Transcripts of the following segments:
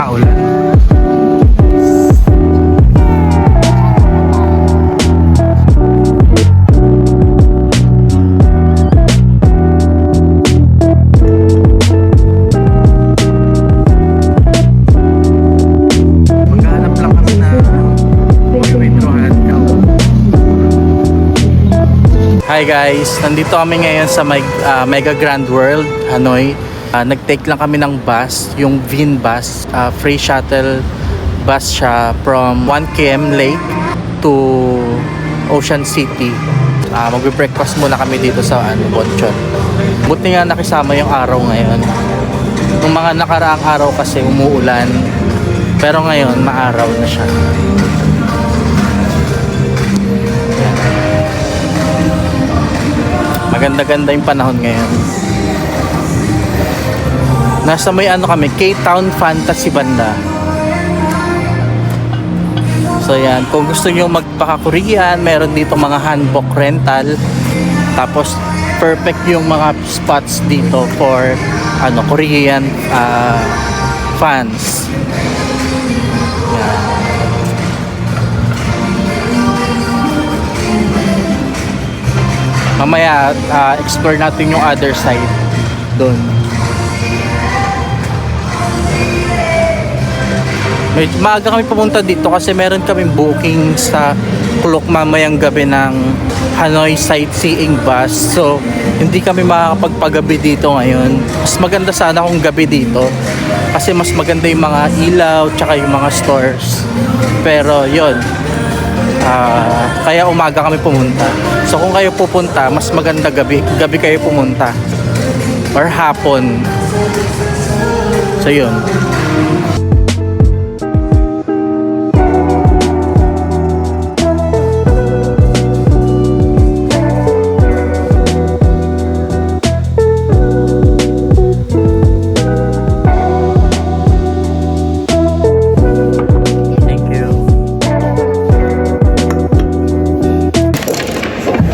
Kaulan. Maghanap lang kami na mag-retrohan. Hi guys, nandito kami ngayon sa Mega Grand World, Hanoi. Nag-take lang kami ng bus, yung Vin bus, free shuttle bus siya from 1KM Lake to Ocean City. Magbe-breakfast muna kami dito sa Bonchon. Buti nga nakisama yung araw ngayon. Nung mga nakaraang araw kasi umuulan, pero ngayon maaraw na siya. Yan. Maganda-ganda yung panahon ngayon. Nasa may kami, K-Town Fantasy banda. So yan, kung gusto nyo magpaka-Korean, meron dito mga hanbok rental. Tapos perfect yung mga spots dito for Korean fans. Yan. Mamaya explore natin yung other side doon. Maaga kami pumunta dito kasi meron kaming booking sa Klok mamayang gabi ng Hanoi sightseeing bus. So hindi kami makakapagpagabi dito ngayon. Mas maganda sana kung gabi dito kasi mas maganda yung mga ilaw tsaka yung mga stores. Pero yun, kaya umaga kami pumunta. So kung kayo pupunta, mas maganda gabi kayo pumunta or hapon. So yun.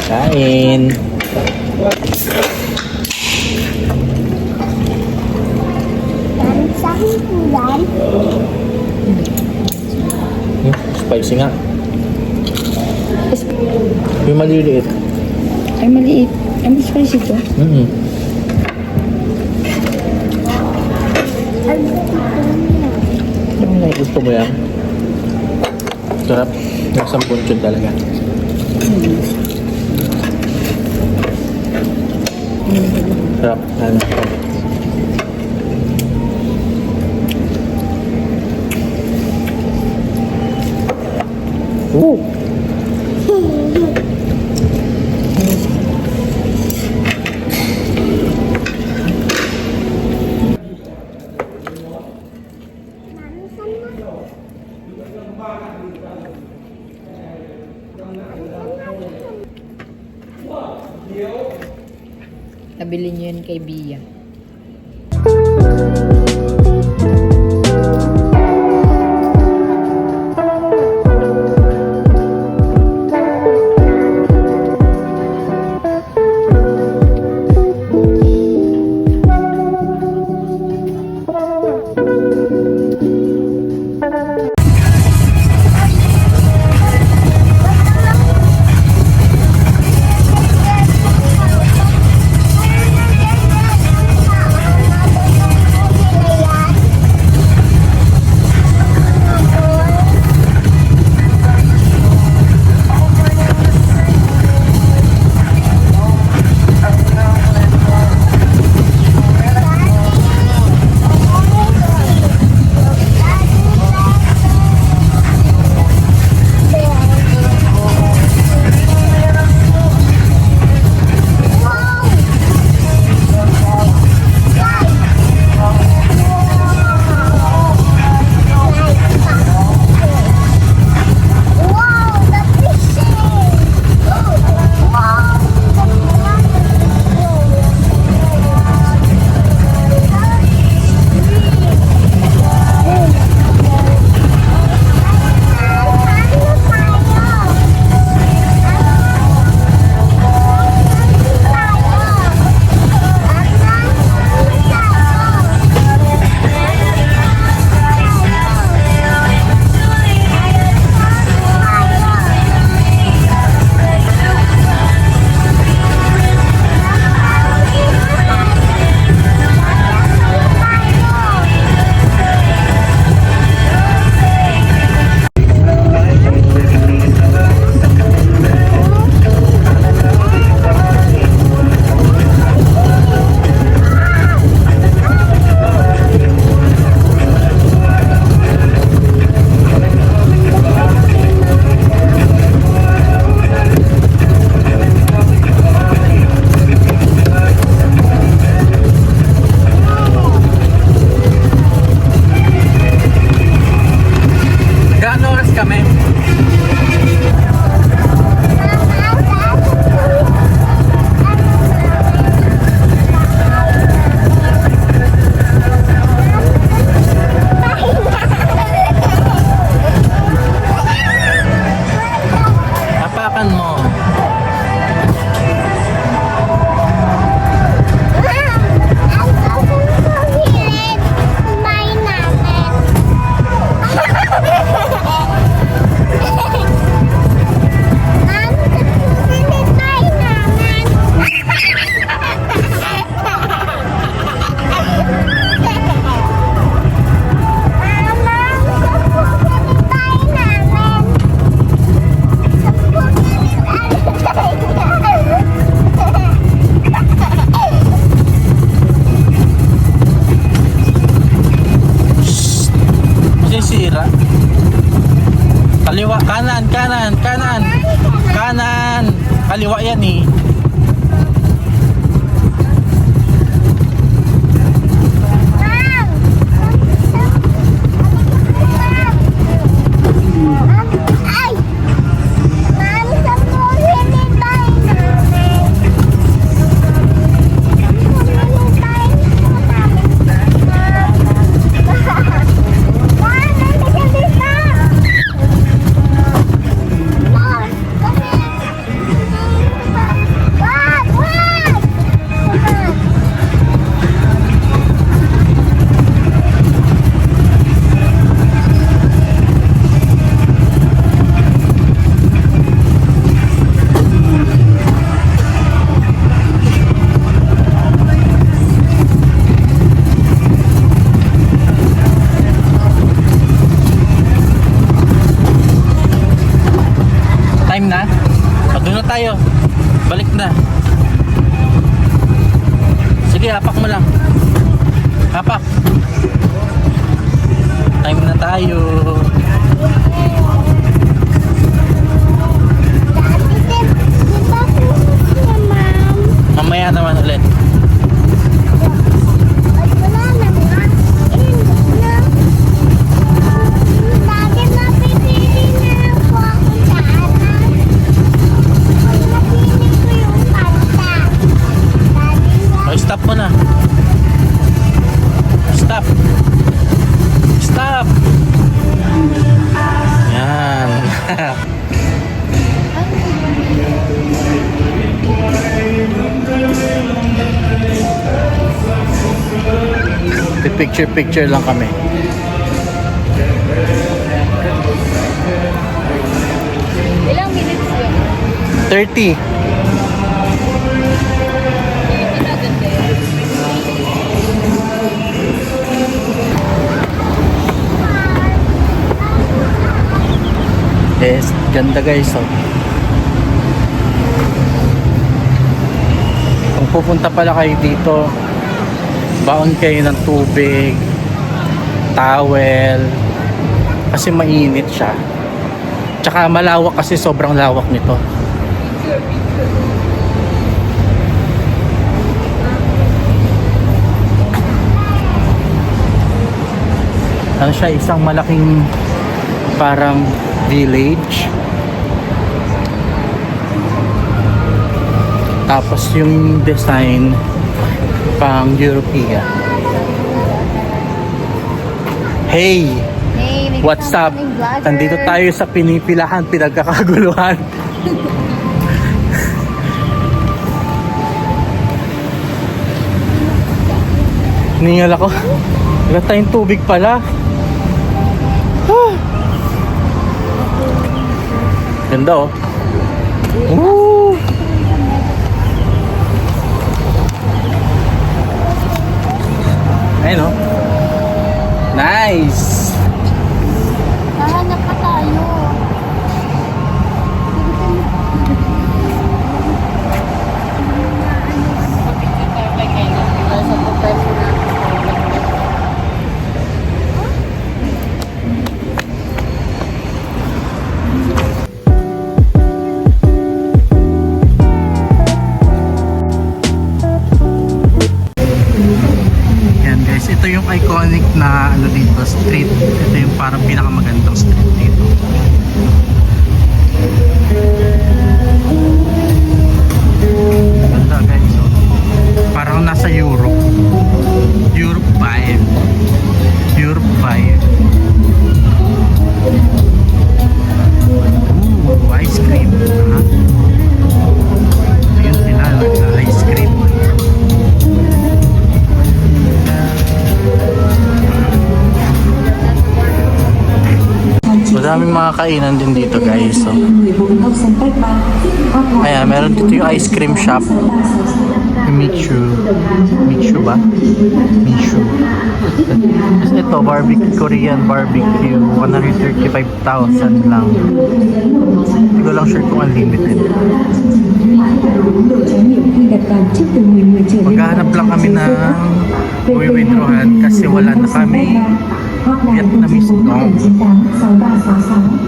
Kain. Spicy nga. Yung maliliit. Ay, maliit. Ay, mas spicy to. Gusto mo yan? Sarap. Nasang punchon talaga. Sarap. Ooh. Nabili niyo yun kay Bia. Kaliwa, kanan, kanan, kanan. Kanan. Kaliwa yan eh. Ay! Mami, sabuhin din tayo namin. Sabuhin tayo namin. Mami, nandito dito. Mom, kami. Wag, wag. Time na? Doon na tayo. Balik na. Sige, hapak mo lang. Hapak. Time na tayo. Mamaya naman ulit. Oh, stop mo na. Stop. Stop. Yan. Picture lang kami. Ilang minutes yun? 30. Maganda yun. Yes, ganda guys. Oh. Kung pupunta pala kayo dito, baon kayo ng tubig, towel, kasi mainit siya. Tsaka malawak kasi sobrang lawak nito. Ano siya, isang malaking parang village. Tapos yung design pang European. Hey! Hey, may What's up? kasama kaming vlogger. Nandito tayo sa pinipilahan, pinagkakaguluhan. Ningal ako. Wala tayong tubig pala. Ah. Ganda oh. Woo! Ayun oh. Nice! Nahanap pa tayo. Yan guys, ito yung iconic na ano dito, street. Ito yung parang pinakamagandang street dito. Ganda guys, oh. Parang nasa Europe. Europe vibe. Europe vibe. Ooh, ice cream. Ha? Ayun sila, nagka-ice cream. Madaming mga kainan din dito guys. So, ayan, meron dito yung ice cream shop. Yung Michu. Michu ba? Michu. Tapos ito, barbecue, Korean barbecue. 135,000 lang. Hindi ko lang sure kung unlimited. Maghahanap lang kami ng withdrawhan kasi wala na kami Vietnamese dong.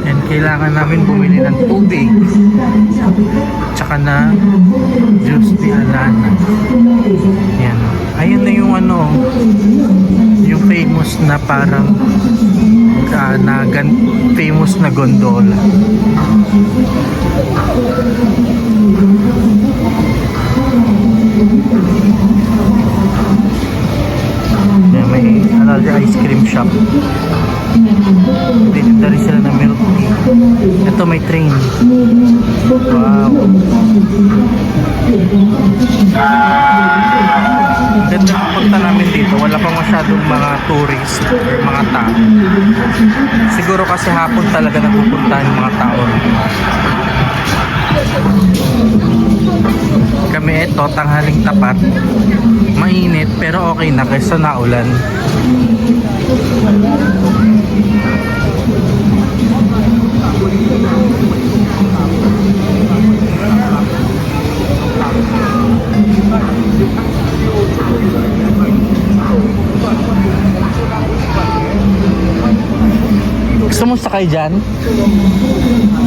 And kailangan namin bumili ng tubig. Tsaka na juice ni Alana. Yan. Ayun na yung ano, yung famous na parang famous na gondola. Yan, may another ice cream shop. Dito rin sila ng milk tea. Ito may train. Wow. Ganda ng punta namin dito. Wala pang masyadong mga tourist or mga tao. Siguro kasi hapon talaga napupuntahan yung mga tao. Kami ito, tanghaling tapat. Mainit pero okay na kaysa naulan. Gusto mo sakay dyan?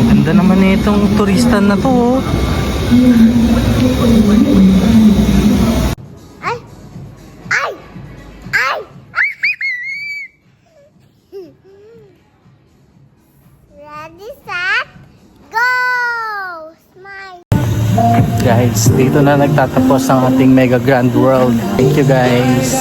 Ganda naman na itong turistan na to. Ay! Ay! Ay! Ready, set, go! Smile! Guys, dito na nagtatapos ang ating Mega Grand World. Thank you guys.